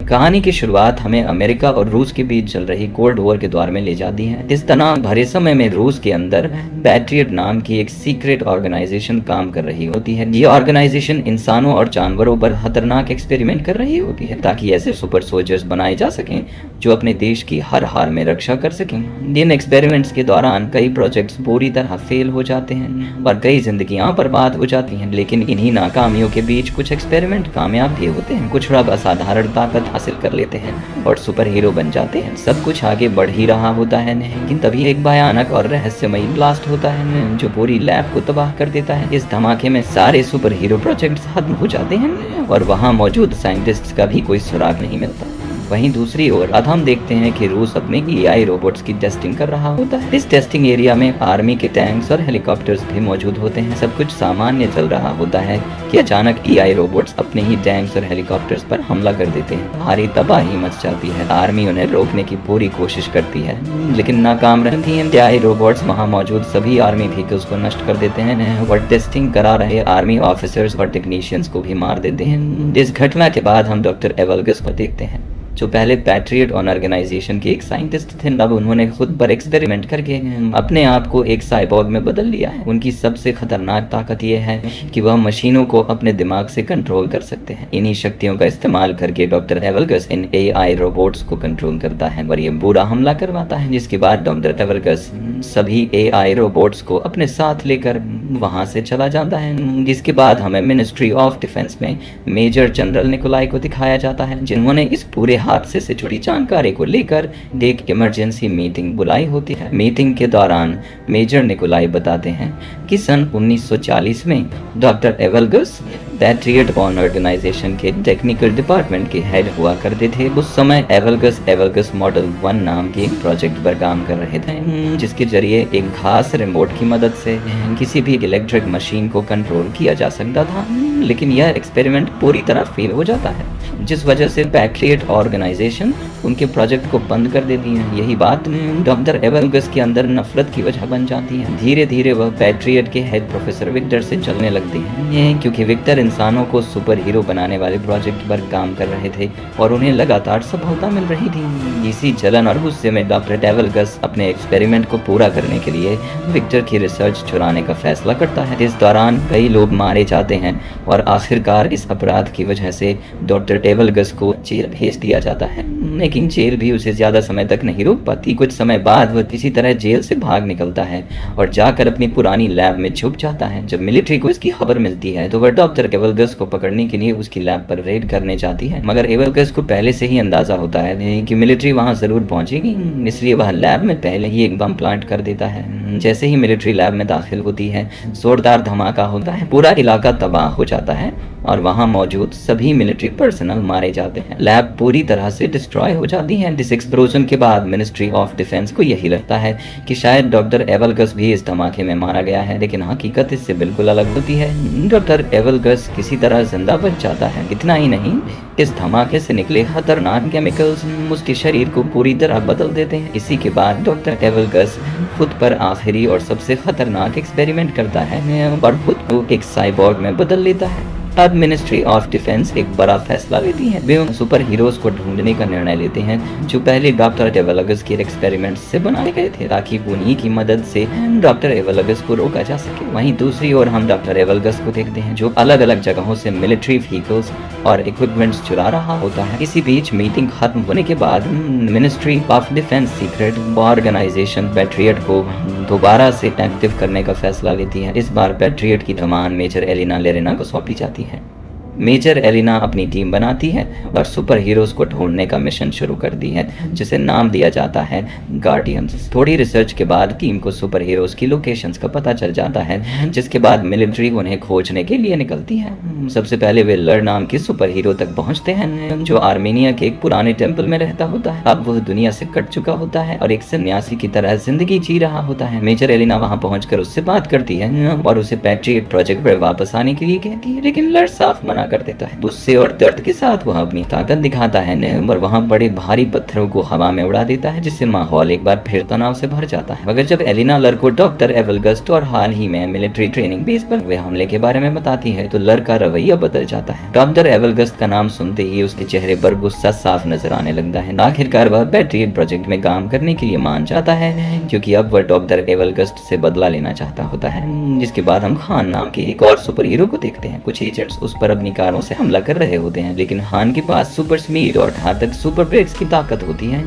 कहानी की शुरुआत हमें अमेरिका और रूस के बीच चल रही कोल्ड वॉर के दौर में ले जाती है। इस तनाव भरे समय में रूस के अंदर पैट्रियट नाम की एक सीक्रेट ऑर्गेनाइजेशन काम कर रही होती है। ये ऑर्गेनाइजेशन इंसानों और जानवरों पर खतरनाक एक्सपेरिमेंट कर रही होती है ताकि ऐसे सुपर सोल्जर्स बनाए जा सकें जो अपने देश की हर हाल में रक्षा कर सकें। इन एक्सपेरिमेंट्स के दौरान कई प्रोजेक्ट्स पूरी तरह फेल हो जाते हैं और कई जिंदगियां बर्बाद हो जाती हैं, लेकिन इन्हीं नाकामियों के बीच कुछ एक्सपेरिमेंट कामयाब भी होते हैं। कुछ लोग असाधारण ताकत हासिल कर लेते हैं और सुपर हीरो बन जाते हैं। सब कुछ आगे बढ़ ही रहा होता है, लेकिन तभी एक भयानक और रहस्यमयी ब्लास्ट होता है जो पूरी लैब को तबाह कर देता है। इस धमाके में सारे सुपर हीरो प्रोजेक्ट्स खत्म हो जाते हैं और वहाँ मौजूद साइंटिस्ट्स का भी कोई सुराग नहीं मिलता। वहीं दूसरी ओर अब हम देखते हैं कि रूस अपने एआई रोबोट्स की टेस्टिंग कर रहा होता है। इस टेस्टिंग एरिया में आर्मी के टैंक्स और हेलीकॉप्टर्स भी मौजूद होते हैं। सब कुछ सामान्य चल रहा होता है कि अचानक एआई रोबोट्स अपने ही टैंक्स और हेलीकॉप्टर्स पर हमला कर देते हैं। भारी तबाही मच जाती है। आर्मी उन्हें रोकने की पूरी कोशिश करती है लेकिन नाकाम रहती है। एआई रोबोट्स वहाँ मौजूद सभी आर्मी व्हीकल्स को नष्ट कर देते हैं और टेस्टिंग करा रहे आर्मी ऑफिसर्स और टेक्नीशियंस को भी मार देते हैं। इस घटना के बाद हम डॉक्टर एवलगस को देखते हैं जो पहले पैट्रियट ऑर्गेनाइजेशन के एक साइंटिस्ट थे। अब उन्होंने खुद पर एक्सपेरिमेंट करके अपने आप को एक साइबॉर्ग में बदल लिया है। उनकी सबसे खतरनाक ताकत यह है कि वह मशीनों को अपने दिमाग से कंट्रोल कर सकते हैं। इन्हीं शक्तियों का इस्तेमाल करके डॉक्टर एवलगस इन एआई रोबोट्स को कंट्रोल करता है और ये बुरा हमला करवाता है, जिसके बाद डॉक्टर एवलगस सभी एआई रोबोट्स को अपने साथ लेकर वहां से चला जाता है। जिसके बाद हमें मिनिस्ट्री ऑफ डिफेंस में मेजर जनरल निकोलाई को दिखाया जाता है, जिन्होंने इस पूरे हादसे से जुड़ी जानकारी को लेकर एक इमरजेंसी मीटिंग बुलाई होती है। मीटिंग के दौरान मेजर निकोलाई बताते हैं कि सन 1940 में डॉक्टर एवलगस पैट्रियट ऑर्गेनाइजेशन के टेक्निकल डिपार्टमेंट के हेड हुआ करते थे। उस समय एवलगस मॉडल 1 नाम के एक प्रोजेक्ट पर काम कर रहे थे, जिसके जरिए एक खास रिमोट की मदद से किसी भी इलेक्ट्रिक मशीन को कंट्रोल किया जा सकता था। लेकिन यह एक्सपेरिमेंट पूरी तरह फेल हो जाता है, जिस वजह से पैट्रियट ऑर्गेनाइजेशन उनके प्रोजेक्ट को बंद कर देती है। यही बात डॉक्टर एवलगस के अंदर नफरत की वजह बन जाती है। धीरे धीरे वह पैट्रियट के हेड प्रोफेसर विक्टर से जलने लगती है, क्योंकि विक्टर इंसानों को सुपर हीरो बनाने वाले प्रोजेक्ट पर काम कर रहे थे और उन्हें लगातार सफलता मिल रही थी। इसी जलन और गुस्से में डॉक्टर एवलगस अपने एक्सपेरिमेंट को पूरा करने के लिए विक्टर की रिसर्च चुराने का फैसला करता है। इस दौरान कई लोग मारे जाते हैं और आखिरकार इस अपराध की वजह से डॉक्टर एवलगस को जेल भेज दिया जाता है। लेकिन जेल भी उसे ज्यादा समय तक नहीं रोक पाती। कुछ समय बाद वह किसी तरह जेल से भाग निकलता है और जाकर अपनी पुरानी लैब में छुप जाता है। जब मिलिट्री को इसकी खबर मिलती है तो वह डॉक्टर एवलगस को पकड़ने के लिए उसकी लैब पर रेड करने जाती है, मगर एवलगस को पहले से ही अंदाजा होता है कि मिलिट्री वहां जरूर पहुंचेगी, इसलिए वह लैब में पहले ही एक बम प्लांट कर देता है। जैसे ही मिलिट्री लैब में दाखिल होती है, जोरदार धमाका होता है, पूरा इलाका तबाह हो जाता है और वहां मौजूद सभी मिलिट्री पर्सनल मारे जाते हैं। लैब पूरी तरह से डिस्ट्रॉय हो जाती है। इस एक्सप्लोजन के बाद मिनिस्ट्री ऑफ डिफेंस को यही लगता है कि शायद डॉक्टर एवलगस भी इस धमाके में मारा गया है, लेकिन हकीकत इससे बिल्कुल अलग होती है। डॉक्टर एवलगस किसी तरह जिंदा बच जाता है। इतना ही नहीं, इस धमाके से निकले खतरनाक केमिकल्स उसके शरीर को पूरी तरह बदल देते हैं। इसी के बाद डॉक्टर एवलगस खुद पर आखिरी और सबसे खतरनाक एक्सपेरिमेंट करता है और खुद को एक साइबॉर्ग में बदल लेता है। अब मिनिस्ट्री ऑफ डिफेंस एक बड़ा फैसला लेती है। वे उन सुपर हीरोज को ढूंढने का निर्णय लेते हैं जो पहले डॉक्टर एवलगस के एक्सपेरिमेंट से बनाए गए थे, ताकि उन्हीं की मदद से डॉक्टर एवलगस को रोका जा सके। वहीं दूसरी ओर हम डॉक्टर एवलगस को देखते हैं जो अलग अलग जगहों से मिलिट्री व्हीकल्स और इक्विपमेंट्स चुरा रहा होता है। इसी बीच मीटिंग खत्म होने के बाद ministry of defence secret organisation patriot को दोबारा से एक्टिव करने का फैसला लेती है। इस बार पैट्रियट की कमान मेजर एलिना लेरेना को सौंपी जाती है। मेजर एलिना अपनी टीम बनाती है और सुपर हीरोज को ढूंढने का मिशन शुरू कर दी है, जिसे नाम दिया जाता है गार्डियंस। थोड़ी रिसर्च के बाद टीम को सुपर हीरोज की लोकेशंस का पता चल जाता है, जिसके बाद मिलिट्री उन्हें खोजने के लिए निकलती है। सबसे पहले वे लर नाम के सुपर हीरो तक पहुंचते हैं, जो आर्मेनिया के एक पुराने टेम्पल में रहता होता है। अब वह दुनिया से कट चुका होता है और एक सन्यासी की तरह जिंदगी जी रहा होता है। मेजर एलिना वहां पहुंचकर उससे बात करती है और उसे पैट्रियट प्रोजेक्ट पर वापस आने के लिए कहती है, लेकिन लर साफ मना कर देता है। गुस्से और दर्द के साथ वह अपनी ताकत दिखाता है और वहाँ बड़े भारी पत्थरों को हवा में उड़ा देता है, जिससे माहौल एक बार फिर तनाव से भर जाता है। मगर जब एलिना लर को डॉक्टर एवलगस्ट और हाल ही में मिलिट्री ट्रेनिंग बेस पर हुए हमले के बारे में बताती है तो लर का रवैया बदल जाता है। डॉक्टर एवलगस्ट का नाम सुनते ही उसके चेहरे पर गुस्सा साफ नजर आने लगता है। आखिरकार वह पैट्रियट प्रोजेक्ट में काम करने के लिए मान जाता है, क्योंकि अब वह डॉक्टर एवलगस्ट से बदला लेना चाहता होता है। जिसके बाद हम खान नाम के एक और सुपर हीरो को देखते हैं। कुछ एजेंट्स उस पर अपनी कारों से हमला कर रहे होते हैं, लेकिन खान के पास सुपर स्पीड और घातक सुपर ब्रेक्स की ताकत होती है।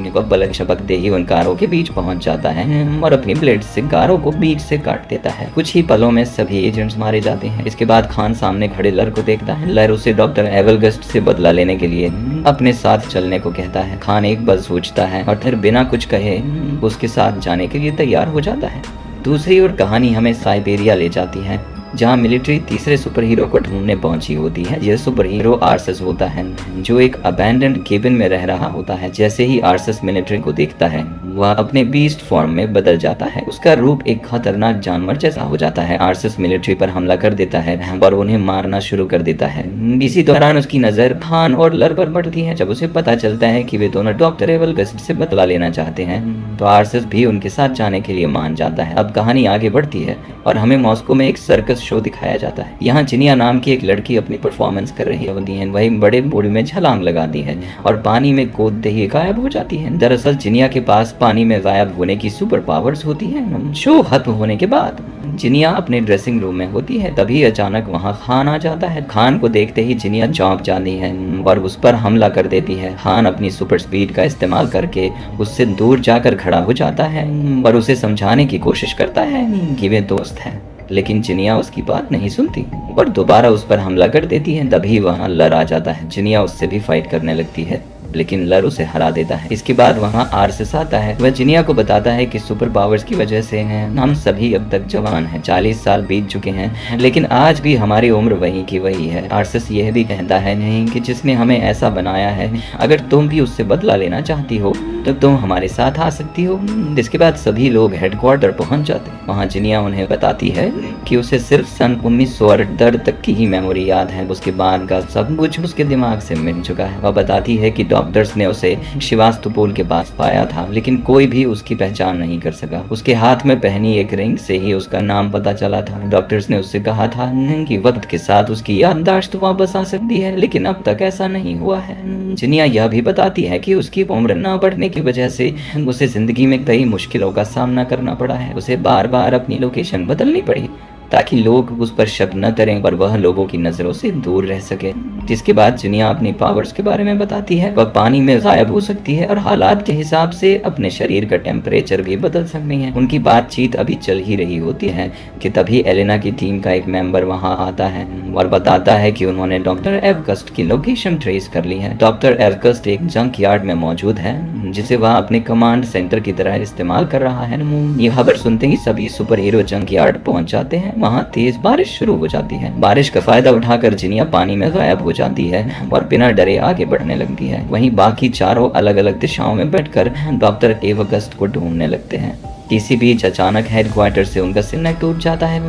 वह पलक झपकते ही उन कारों के बीच पहुंच जाता है और अपनी ब्लेड से कारों को बीच से काट देता है। कुछ ही पलों में सभी एजेंट्स मारे जाते हैं। इसके बाद खान सामने खड़े लर को देखता है। लर उसे डॉक्टर एवलगस्ट से बदला लेने के लिए अपने साथ चलने को कहता है। खान एक पल सोचता है और फिर बिना कुछ कहे उसके साथ जाने के लिए तैयार हो जाता है। दूसरी ओर कहानी हमें साइबेरिया ले जाती है, जहाँ मिलिट्री तीसरे सुपर हीरो को ढूंढने पहुंची होती है। यह सुपर हीरो आर्सस होता है, जो एक अबैंडन्ड केबिन में रह रहा होता है। जैसे ही आर्सस मिलिट्री को देखता है, वह अपने बीस्ट फॉर्म में बदल जाता है। उसका रूप एक खतरनाक जानवर जैसा हो जाता है। आर्सस मिलिट्री पर हमला कर देता है और उन्हें मारना शुरू कर देता है। इसी दौरान उसकी नजर खान और लर पर पड़ती है। जब उसे पता चलता है कि वे दोनों डॉक्टर एवलगस्ट से बदला लेना चाहते हैं, तो आर्सस भी उनके साथ जाने के लिए मान जाता है। अब कहानी आगे बढ़ती है और हमें मॉस्को में एक सर्कस शो दिखाया जाता है। यहाँ जिनिया नाम की एक लड़की अपनी परफॉर्मेंस कर रही होती है। वही बड़े बूढ़े में छलांग लगाती है और पानी में कूदते ही गायब हो जाती है। दरअसल जिनिया के पास पानी में गायब होने की सुपर पावर्स होती है। शो खत्म होने के बाद जिनिया अपने ड्रेसिंग रूम में होती है, तभी अचानक वहाँ खान आ जाता है। खान को देखते ही जिनिया चौंक जाती है और उस पर हमला कर देती है। खान अपनी सुपर स्पीड का इस्तेमाल करके उससे दूर जाकर खड़ा हो जाता है और उसे समझाने की कोशिश करता है कि वे दोस्त हैं, लेकिन जिनिया उसकी बात नहीं सुनती और दोबारा उस पर हमला कर देती है। तभी वहाँ लर आ जाता है। जिनिया उससे भी फाइट करने लगती है, लेकिन लर उसे हरा देता है। इसके बाद वहाँ आर्सस आता है। वह जिनिया को बताता है कि सुपर पावर्स की वजह से हम सभी अब तक जवान हैं। 40 साल बीत चुके हैं, लेकिन आज भी हमारी उम्र वही की वही है। आर्सस यह भी कहता है नहीं कि जिसने हमें ऐसा बनाया है, अगर तुम भी उससे बदला लेना चाहती हो तो तुम हमारे साथ आ सकती हो। इसके बाद सभी लोग हेडक्वार्टर पहुंच जाते हैं। वहाँ जिनिया उन्हें बताती है कि उसे सिर्फ सन 1978 तक की ही मेमोरी याद है। उसके बाद का सब कुछ उसके दिमाग से मिट चुका है। वह बताती है कि डॉक्टर्स ने उसे शिवास्तुपोल के पास पाया था, लेकिन कोई भी उसकी पहचान नहीं कर सका। उसके हाथ में पहनी एक रिंग से ही उसका नाम पता चला था। डॉक्टर्स ने उससे कहा था कि वक्त के साथ उसकी याददाश्त वापस आ सकती है, लेकिन अब तक ऐसा नहीं हुआ है। जिनिया यह भी बताती है कि उसकी उम्र न बढ़ने की वजह से उसे जिंदगी में कई मुश्किलों का सामना करना पड़ा है। उसे बार बार अपनी लोकेशन बदलनी पड़ी ताकि लोग उस पर शक न करें और वह लोगों की नजरों से दूर रह सके। जिसके बाद जिनिया अपनी पावर्स के बारे में बताती है। वह पानी में गायब हो सकती है और हालात के हिसाब से अपने शरीर का टेम्परेचर भी बदल सकती है। उनकी बातचीत अभी चल ही रही होती है कि तभी एलेना की टीम का एक मेंबर वहां आता है और बताता है कि उन्होंने डॉक्टर एवगस्ट की लोकेशन ट्रेस कर ली है। डॉक्टर एवगस्ट एक जंक यार्ड में मौजूद है, जिसे वह अपने कमांड सेंटर की तरह इस्तेमाल कर रहा है। ये खबर सुनते ही सभी सुपर हीरो जंक यार्ड पहुंच जाते हैं। वहाँ तेज बारिश शुरू हो जाती है। बारिश का फायदा उठाकर जिनिया पानी में गायब हो जाती है और बिना डरे आगे बढ़ने लगती है। वहीं बाकी चारों अलग अलग दिशाओं में बैठकर डॉक्टर एवगस्ट को ढूंढने लगते हैं। इसी बीच अचानक हेडक्वार्टर से उनका सिग्नल टूट जाता है।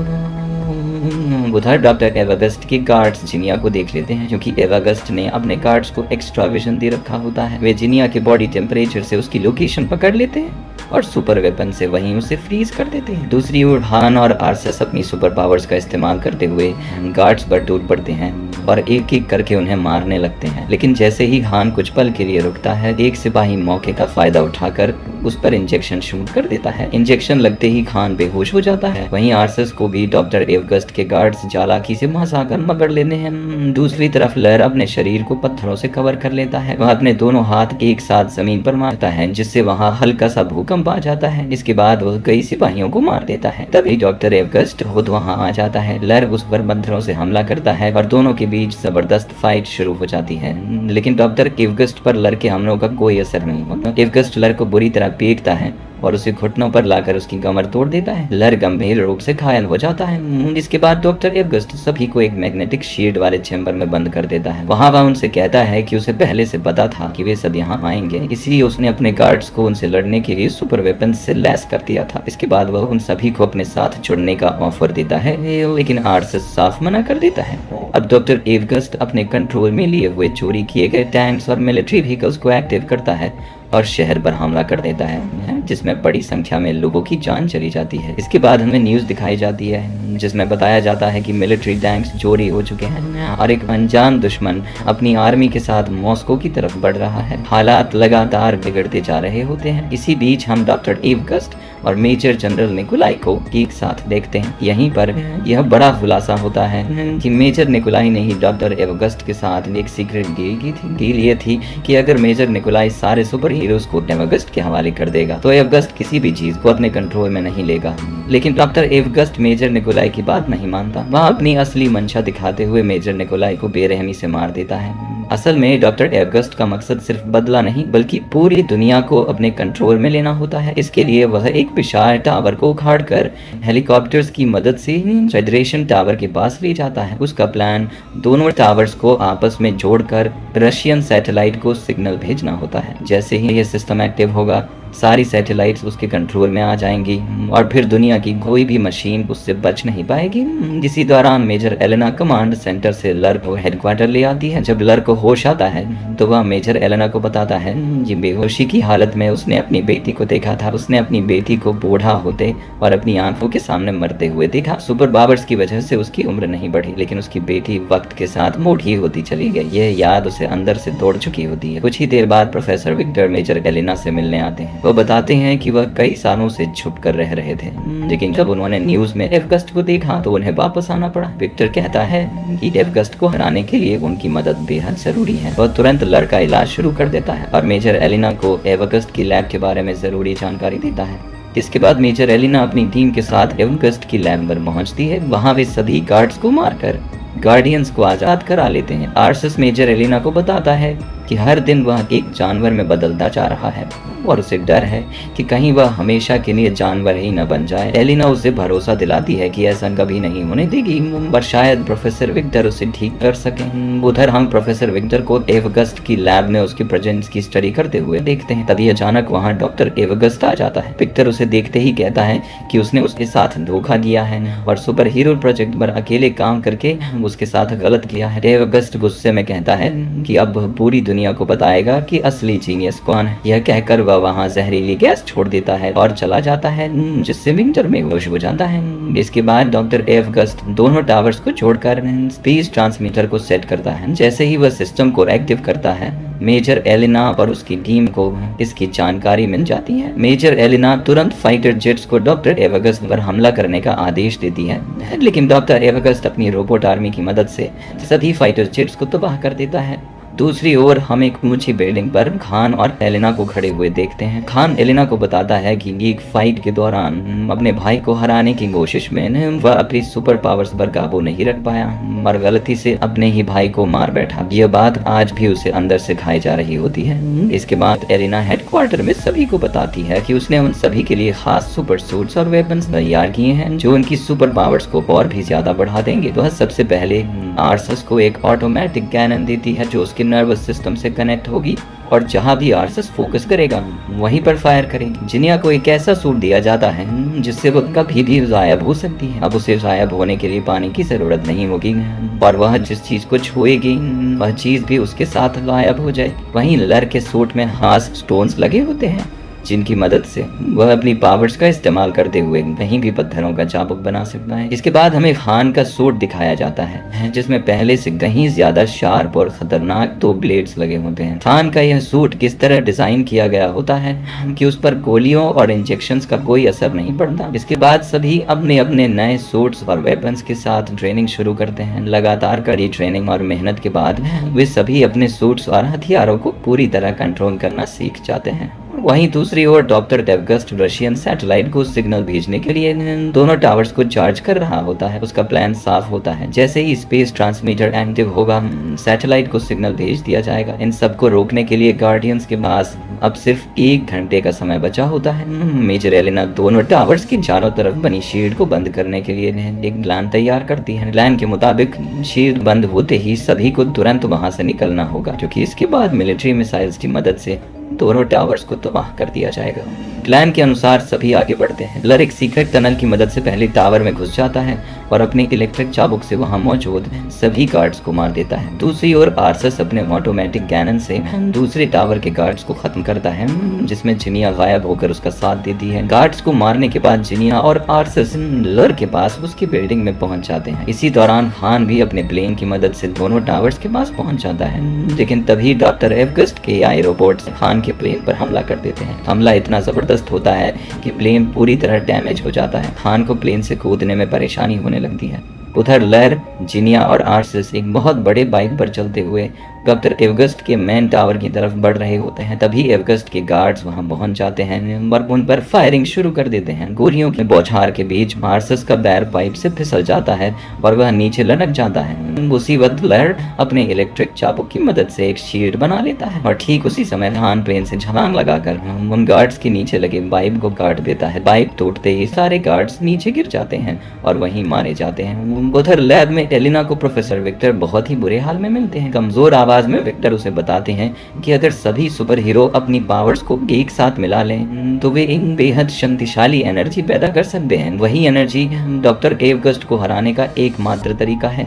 उधर डॉक्टर एवगस्ट के गार्ड्स जिनिया को देख लेते हैं, क्योंकि एवगस्ट ने अपने गार्ड्स को एक्स्ट्रा विजन दे रखा होता है। वे जिनिया के बॉडी टेम्परेचर से उसकी लोकेशन पकड़ लेते हैं और सुपर वेपन से वहीं उसे फ्रीज कर देते हैं। दूसरी ओर हान और आर्सस अपनी सुपर पावर्स का इस्तेमाल करते हुए गार्ड्स पर टूट पड़ते हैं और एक एक करके उन्हें मारने लगते हैं। लेकिन जैसे ही हान कुछ पल के लिए रुकता है, एक सिपाही मौके का फायदा उठाकर उस पर इंजेक्शन शूट कर देता है। इंजेक्शन लगते ही खान बेहोश हो जाता है। वहीं आर्सस को भी डॉक्टर एवगस्ट के गार्ड्स चालाकी से फंसाकर पकड़ लेते हैं। दूसरी तरफ लर अपने शरीर को पत्थरों से कवर कर लेता है। वह अपने दोनों हाथ एक साथ जमीन पर मारता है, जिससे वहाँ हल्का सा भूकंप आ जाता है। इसके बाद वह कई सिपाहियों को मार देता है। तभी डॉक्टर एवगस्ट खुद वहाँ आ जाता है। लर उस पर पत्थरों से हमला करता है और दोनों के बीच जबरदस्त फाइट शुरू हो जाती है। लेकिन डॉक्टर एवगस्ट पर लर के हमलों का कोई असर नहीं होता। एवगस्ट लर को बुरी तरह पीटता है और उसे घुटनों पर लाकर उसकी कमर तोड़ देता है। लर गंभीर रूप से घायल हो जाता है। इसके बाद डॉक्टर एवगस्ट सभी को एक मैग्नेटिक शील्ड वाले चैम्बर में बंद कर देता है। वहाँ वह उनसे कहता है कि उसे पहले से पता था कि वे सब यहाँ आएंगे, इसलिए उसने अपने गार्ड्स को उनसे लड़ने के लिए सुपर वेपन से लैस कर दिया था। इसके बाद वह उन सभी को अपने साथ जुड़ने का ऑफर देता है, लेकिन आर्सस साफ मना कर देता है। अब डॉक्टर एवगस्ट अपने कंट्रोल में लिए हुए चोरी किए गए टैंक्स और मिलिट्री व्हीकल्स को एक्टिव करता है और शहर पर हमला कर देता है, जिसमें बड़ी संख्या में लोगों की जान चली जाती है। इसके बाद हमें न्यूज़ दिखाई जाती है जिसमें बताया जाता है कि मिलिट्री टैंक्स चोरी हो चुके हैं और एक अनजान दुश्मन अपनी आर्मी के साथ मॉस्को की तरफ बढ़ रहा है। हालात लगातार बिगड़ते जा रहे होते हैं। इसी बीच हम डॉक्टर एवगस्ट और मेजर जनरल निकोलाई को एक साथ देखते हैं। यहीं पर यह बड़ा खुलासा होता है कि मेजर निकोलाई ने ही डॉक्टर एवगस्ट के साथ एक सीक्रेट डील की थी। डील ये थी कि अगर मेजर निकोलाई सारे सुपर हीरोज को एवगस्ट के हवाले कर देगा तो एवगस्ट किसी भी चीज को अपने कंट्रोल में नहीं लेगा। लेकिन डॉक्टर एवगस्ट मेजर निकोलाई की बात नहीं मानता। वह अपनी असली मंशा दिखाते हुए मेजर निकोलाई को बेरहमी से मार देता है। असल में डॉक्टर एवगस्ट का मकसद सिर्फ बदला नहीं बल्कि पूरी दुनिया को अपने कंट्रोल में लेना होता है। इसके लिए वह एक विशाल टावर को उखाड़कर हेलीकॉप्टर्स की मदद से फेडरेशन टावर के पास ले जाता है। उसका प्लान दोनों टावर्स को आपस में जोड़कर रशियन सैटेलाइट को सिग्नल भेजना होता है। जैसे ही यह सिस्टम एक्टिव होगा सारी सैटेलाइट्स उसके कंट्रोल में आ जाएंगी और फिर दुनिया की कोई भी मशीन उससे बच नहीं पाएगी। इसी दौरान मेजर एलेना कमांड सेंटर से लर को हेडक्वार्टर ले आती है। जब लर को होश आता है तो वह मेजर एलेना को बताता है कि बेहोशी की हालत में उसने अपनी बेटी को देखा था। उसने अपनी बेटी को बूढ़ा होते और अपनी आंखों के सामने मरते हुए देखा। सुपर पावर्स की वजह से उसकी उम्र नहीं बढ़ी, लेकिन उसकी बेटी वक्त के साथ मोटी होती चली गई। यह याद उसे अंदर से दौड़ चुकी होती है। कुछ ही देर बाद प्रोफेसर विक्टर मेजर एलेना से मिलने आते हैं। वो बताते हैं कि वह कई सालों से छुप कर रह रहे थे, लेकिन जब उन्होंने न्यूज में एवगस्ट को देखा तो उन्हें वापस आना पड़ा। विक्टर कहता है कि एवगस्ट को हराने के लिए उनकी मदद बेहद जरूरी है। वह तुरंत लर का इलाज शुरू कर देता है और मेजर एलिना को एवगस्ट की लैब के बारे में जरूरी जानकारी देता है। इसके बाद मेजर एलिना अपनी टीम के साथ एवगस्ट की लैब पर पहुंचती है। वहां वे सभी गार्ड्स को मारकर गार्डियंस को आजाद करा लेते हैं। आर्सस मेजर एलिना को बताता है कि हर दिन वह एक जानवर में बदलता जा रहा है और उसे डर है कि कहीं वह हमेशा के लिए जानवर ही न बन जाए। एलिना उसे भरोसा दिलाती है कि ऐसा कभी नहीं होने देगी, पर शायद प्रोफेसर विक्टर उसे ठीक कर सकें। उधर हम प्रोफेसर विक्टर को एवगस्ट की लैब में उसकी प्रेजेंस की स्टडी करते हुए देखते हैं। तभी अचानक वहाँ डॉक्टर एवगस्ट आ जाता है। विक्टर उसे देखते ही कहता है कि उसने उसके साथ धोखा किया है और सुपर हीरो प्रोजेक्ट पर अकेले काम करके उसके साथ गलत किया है। एवगस्ट गुस्से में कहता है कि अब पूरी दुनिया को बताएगा कि असली जीनियस कौन है। यह कहकर वह वहाँ जहरीली गैस छोड़ देता है और चला जाता है, जिससे विक्टर बेहोश हो जाता है। इसके बाद डॉक्टर एवगस्ट दोनों टावर्स को जोड़कर स्पेस ट्रांसमीटर को सेट करता है। जैसे ही वह सिस्टम को एक्टिव करता है मेजर एलिना और उसकी टीम को इसकी जानकारी मिल जाती है। मेजर एलिना तुरंत फाइटर जेट्स को डॉक्टर एवगस्ट पर हमला करने का आदेश देती है, लेकिन डॉक्टर एवगस्ट अपनी रोबोट आर्मी की मदद से सभी फाइटर जेट्स को तबाह कर देता है। दूसरी ओर हम एक ऊंची बिल्डिंग पर खान और एलिना को खड़े हुए देखते हैं। खान एलिना को बताता है कि एक फाइट के दौरान अपने भाई को हराने की कोशिश में वह अपनी सुपर पावर्स पर काबू नहीं रख पाया और गलती से अपने ही भाई को मार बैठा। यह बात आज भी उसे अंदर से खाई जा रही होती है। इसके बाद एलिना हेडक्वार्टर में सभी को बताती है कि उसने उन सभी के लिए खास सुपर सूट्स और वेपन्स तैयार किए हैं जो उनकी सुपर पावर्स को और भी ज्यादा बढ़ा देंगे। तो सबसे पहले आर्सस को एक ऑटोमेटिक कैनन देती है जो उसके नर्वस सिस्टम से कनेक्ट होगी और जहां भी आर्सस फोकस करेगा वहीं पर फायर करेगी। जिनिया को एक ऐसा सूट दिया जाता है जिससे वो कभी भी गायब हो सकती है। अब उसे गायब होने के लिए पानी की जरूरत नहीं होगी और वह जिस चीज को छुएगी वह चीज भी उसके साथ गायब हो जाए। वहीं लर के सूट में खास स्टोन्स लगे होते हैं जिनकी मदद से वह अपनी पावर्स का इस्तेमाल करते हुए कहीं भी पत्थरों का चाबुक बना सकता है। इसके बाद हमें खान का सूट दिखाया जाता है जिसमें पहले से कहीं ज्यादा शार्प और खतरनाक 2 ब्लेड्स लगे होते हैं। खान का यह सूट किस तरह डिजाइन किया गया होता है कि उस पर गोलियों और इंजेक्शंस का कोई असर नहीं पड़ता। इसके बाद सभी अपने अपने नए सूट्स और वेपन्स के साथ ट्रेनिंग शुरू करते हैं। लगातार कड़ी ट्रेनिंग और मेहनत के बाद वे सभी अपने सूट्स और हथियारों को पूरी तरह कंट्रोल करना सीख जाते हैं। वहीं दूसरी ओर डॉक्टर डेवगस्ट रशियन सैटेलाइट को सिग्नल भेजने के लिए दोनों टावर्स को चार्ज कर रहा होता है। उसका प्लान साफ होता है, जैसे ही स्पेस ट्रांसमीटर एक्टिव होगा सैटेलाइट को सिग्नल भेज दिया जाएगा। इन सबको रोकने के लिए गार्डियंस के पास अब सिर्फ 1 घंटे का समय बचा होता है। मेजर एलेना दोनों टावर्स के चारों तरफ बनी शील्ड को बंद करने के लिए एक प्लान तैयार करती है। प्लान के मुताबिक शील्ड बंद होते ही सभी को तुरंत वहां से निकलना होगा, क्योंकि इसके बाद मिलिट्री मिसाइल्स की मदद से दोनों टावर्स को तबाह कर दिया जाएगा। प्लान के अनुसार सभी आगे बढ़ते हैं। लर एक सीक्रेट टनल की मदद से पहले टावर में घुस जाता है और अपनी इलेक्ट्रिक चाबुक से वहां मौजूद सभी गार्ड्स को मार देता है। दूसरी ओर आर्सस अपने ऑटोमेटिक कैनन से दूसरे टावर के गार्ड्स को खत्म करता है, जिसमें जिनिया गायब होकर उसका साथ देती है। गार्ड्स को मारने के बाद जिनिया और आर्सस लर के पास उसकी बिल्डिंग में पहुंच जाते हैं। इसी दौरान खान भी अपने प्लेन की मदद से दोनों टावर्स के पास पहुंच जाता है, लेकिन तभी डॉक्टर एवगस्ट के आई रोबोट्स खान के प्लेन पर हमला कर देते हैं। हमला इतना जबरदस्त होता है कि प्लेन पूरी तरह डैमेज हो जाता है। खान को प्लेन से कूदने में परेशानी होने लगती है। उधर लर, जिनिया और आर्सस एक बहुत बड़े बाइक पर चलते हुए डॉक्टर एवगस्ट के मेन टावर की तरफ बढ़ रहे होते हैं। तभी एवगस्ट के गार्ड्स वहां पहुंच जाते हैं और उन पर फायरिंग शुरू कर देते हैं। गोलियों के बौछार के बीच आर्सस का बैर पाइप से फिसल जाता है और वह नीचे लटक जाता है। उसी वक्त लर अपने इलेक्ट्रिक चाबुक की मदद से एक शील्ड बना लेता है और ठीक उसी समय खान प्लेन से छलांग लगाकर उन गार्ड्स के नीचे लगे पाइप को काट देता है। पाइप टूटते ही सारे गार्ड्स नीचे गिर जाते हैं और वहीं मारे जाते हैं। उधर लैब में एलिना को प्रोफेसर विक्टर बहुत ही बुरे हाल में मिलते हैं। कमजोर आवाज में विक्टर उसे बताते हैं कि अगर सभी सुपर हीरो अपनी पावर्स को एक साथ मिला लें तो वे एक बेहद शक्तिशाली एनर्जी पैदा कर सकते हैं। वही एनर्जी डॉक्टर एवगस्ट को हराने का एकमात्र तरीका है।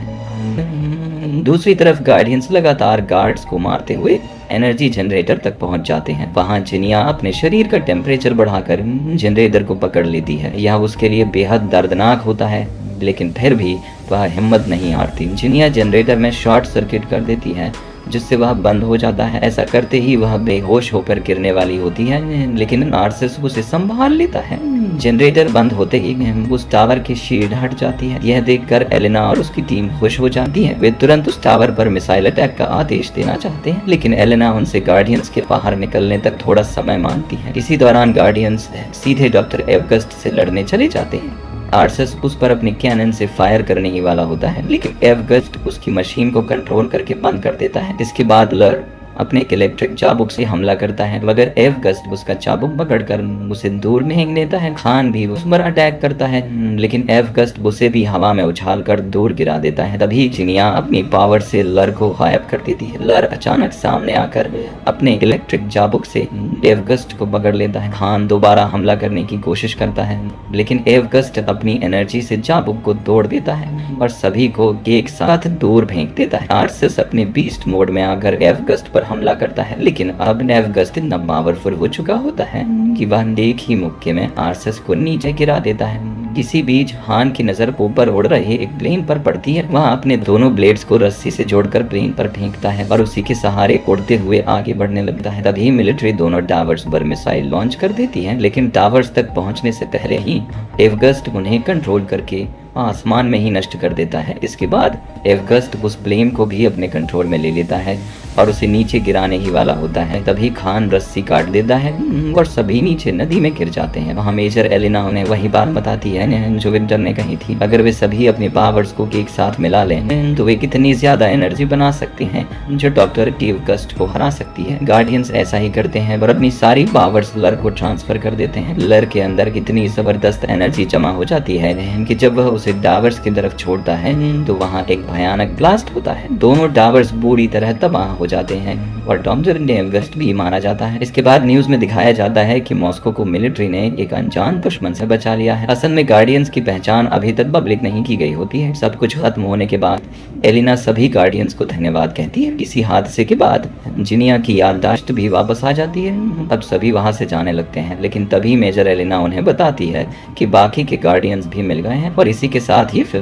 दूसरी तरफ गार्डियंस लगातार गार्ड्स को मारते हुए एनर्जी जनरेटर तक पहुंच जाते हैं। वहां जिनिया अपने शरीर का टेम्परेचर बढ़ाकर जनरेटर को पकड़ लेती है। यह उसके लिए बेहद दर्दनाक होता है, लेकिन फिर भी वह हिम्मत नहीं हारती। जिनिया जनरेटर में शॉर्ट सर्किट कर देती है, जिससे वह बंद हो जाता है। ऐसा करते ही वह बेहोश होकर गिरने वाली होती है, लेकिन आर्सस उसे संभाल लेता है। जनरेटर बंद होते ही उस टावर की शील्ड हट जाती है। यह देखकर एलेना और उसकी टीम खुश हो जाती है। वे तुरंत उस टावर पर मिसाइल अटैक का आदेश देना चाहते हैं, लेकिन एलेना उनसे गार्डियंस के बाहर निकलने तक थोड़ा समय मांगती है। इसी दौरान गार्डियंस सीधे डॉक्टर एवगस्ट से लड़ने चले जाते हैं। आर्सस उस पर अपने कैनन से फायर करने ही वाला होता है, लेकिन एवगस्ट उसकी मशीन को कंट्रोल करके बंद कर देता है। इसके बाद लर अपने इलेक्ट्रिक चाबुक से हमला करता है, मगर एवगस्ट उसका चाबुक पकड़कर उसे दूर फेंक देता है। खान भी उस पर अटैक करता है, लेकिन एवगस्ट उसे भी हवा में उछालकर दूर गिरा देता है। तभी जिनिया अपनी पावर से लर को गायब कर देती है। लर अचानक सामने आकर अपने इलेक्ट्रिक चाबुक से एवगस्ट को पकड़ लेता है। खान दोबारा हमला करने की कोशिश करता है, लेकिन एवगस्ट अपनी एनर्जी से चाबुक को तोड़ देता है और सभी को एक साथ दूर फेंक देता है। आर्सस अपने बीस्ट मोड में आकर एवगस्ट पर हमला करता है, लेकिन अब एवगस्ट इतना पावरफुल हो चुका होता है कि वह एक ही मुक्के में आर्सस को नीचे गिरा देता है। इसी बीच हान की नजर ऊपर उड़ रहे एक प्लेन पर पड़ती है। वह अपने दोनों ब्लेड्स को रस्सी से जोड़कर प्लेन पर फेंकता है और उसी के सहारे उड़ते हुए आगे बढ़ने लगता है। तभी मिलिट्री दोनों टावर्स पर मिसाइल लॉन्च कर देती है, लेकिन टावर्स तक पहुंचने से पहले ही एवगस्ट उन्हें कंट्रोल करके आसमान में ही नष्ट कर देता है। इसके बाद एवगस्ट उस प्लेन को भी अपने कंट्रोल में ले लेता है और उसे नीचे गिराने ही वाला होता है। तभी खान रस्सी काट देता है और सभी नीचे नदी में गिर जाते हैं। वहाँ मेजर एलिना उन्हें वही बात बताती है जो विक्टर ने कही थी। अगर वे सभी अपने पावर्स को एक साथ मिला लें तो वे कितनी ज्यादा एनर्जी बना सकते हैं जो डॉक्टर एवगस्ट को हरा सकती है। गार्डियंस ऐसा ही करते हैं और अपनी सारी पावर्स लर को ट्रांसफर कर देते हैं। लर के अंदर कितनी जबरदस्त एनर्जी जमा हो जाती है कि जब वह उसे टावर्स की तरफ छोड़ता है तो वहाँ एक भयानक ब्लास्ट होता है। दोनों टावर्स बुरी तरह तबाह हो जाते हैं और डॉक्टर एवगस्ट भी मारा जाता है। इसके बाद न्यूज में दिखाया जाता है कि मॉस्को को मिलिट्री ने एक अनजान दुश्मन से बचा लिया है। असल में गार्डियंस की पहचान अभी तक पब्लिक नहीं की गई होती है। सब कुछ खत्म होने के बाद एलिना सभी गार्डियंस को धन्यवाद कहती है। इसी हादसे के बाद जिनिया की याददाश्त भी वापस आ जाती है। अब सभी वहां से जाने लगते हैं, लेकिन तभी मेजर एलिना उन्हें बताती है कि बाकी के गार्डियंस भी मिल गए हैं और इसी के साथ ही फिल्म